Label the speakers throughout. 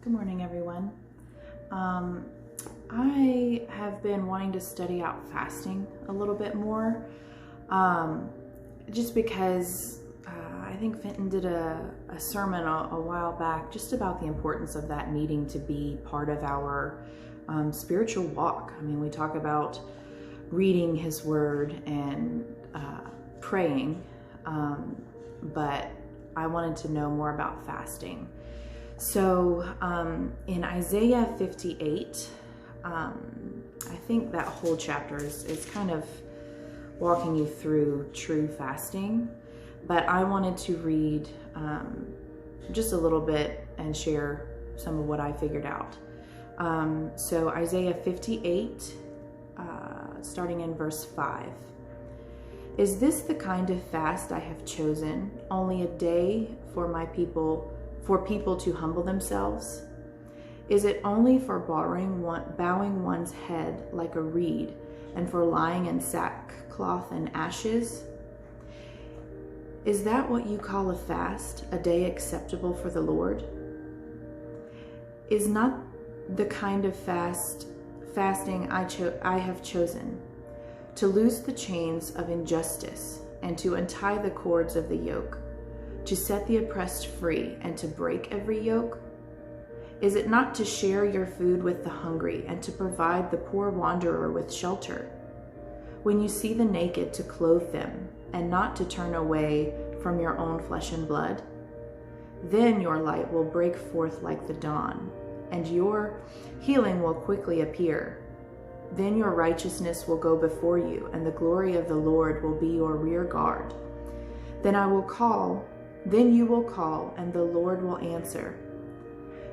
Speaker 1: Good morning, everyone. I have been wanting to study out fasting a little bit more, just because I think Fenton did a sermon a while back just about the importance of that needing to be part of our spiritual walk. I mean, we talk about reading His Word and praying, but I wanted to know more about fasting. So in Isaiah 58, I think that whole chapter is kind of walking you through true fasting, but I wanted to read just a little bit and share some of what I figured out. So Isaiah 58, starting in verse 5. Is this the kind of fast I have chosen, only a day for my people, for people to humble themselves? Is it only for bowing one's head like a reed, and for lying in sackcloth and ashes? Is that what you call a fast, a day acceptable for the Lord? Is not the kind of fasting I have chosen, to loose the chains of injustice and to untie the cords of the yoke, to set the oppressed free and to break every yoke? Is it not to share your food with the hungry and to provide the poor wanderer with shelter? When you see the naked, to clothe them and not to turn away from your own flesh and blood? Then your light will break forth like the dawn, and your healing will quickly appear. Then your righteousness will go before you, and the glory of the Lord will be your rear guard. Then you will call, and the Lord will answer.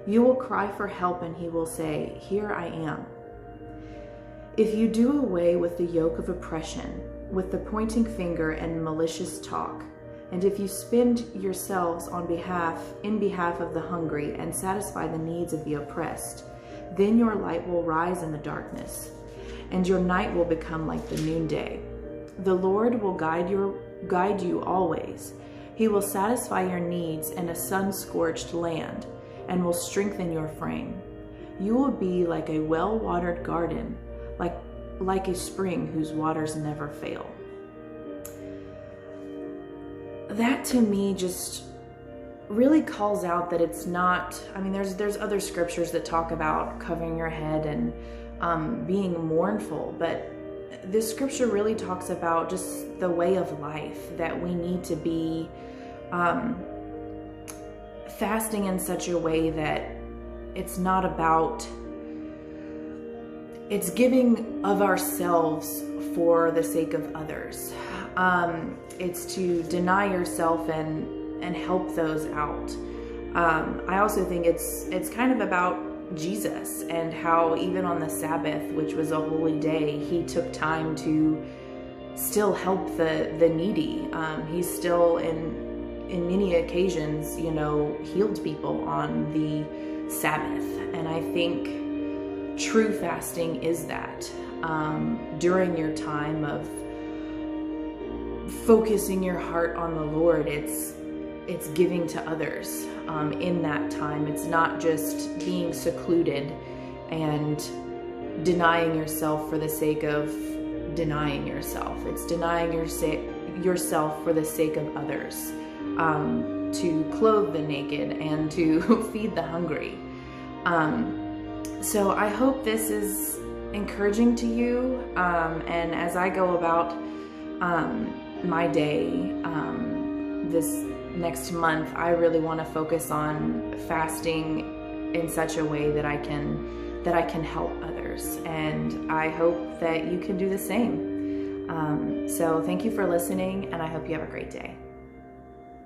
Speaker 1: You will cry for help, and He will say, Here I am. If you do away with the yoke of oppression, with the pointing finger and malicious talk, and if you spend yourselves in behalf of the hungry and satisfy the needs of the oppressed, then your light will rise in the darkness, and your night will become like the noonday. The Lord will guide you always. He will satisfy your needs in a sun-scorched land and will strengthen your frame. You will be like a well-watered garden, like a spring whose waters never fail. That to me just really calls out that it's not, I mean, there's other scriptures that talk about covering your head and being mournful, but this scripture really talks about just the way of life, that we need to be fasting in such a way that it's not about, it's giving of ourselves for the sake of others. It's to deny yourself and help those out. I also think it's kind of about Jesus and how even on the Sabbath, which was a holy day, He took time to still help the needy. He still in many occasions, healed people on the Sabbath. And I think true fasting is that. During your time of focusing your heart on the Lord, it's giving to others in that time. It's not just being secluded and denying yourself for the sake of denying yourself. It's denying yourself for the sake of others, to clothe the naked and to feed the hungry. So I hope this is encouraging to you, and as I go about my day this next month, I really want to focus on fasting in such a way that I can help others, and I hope that you can do the same. So thank you for listening, and I hope you have a great day.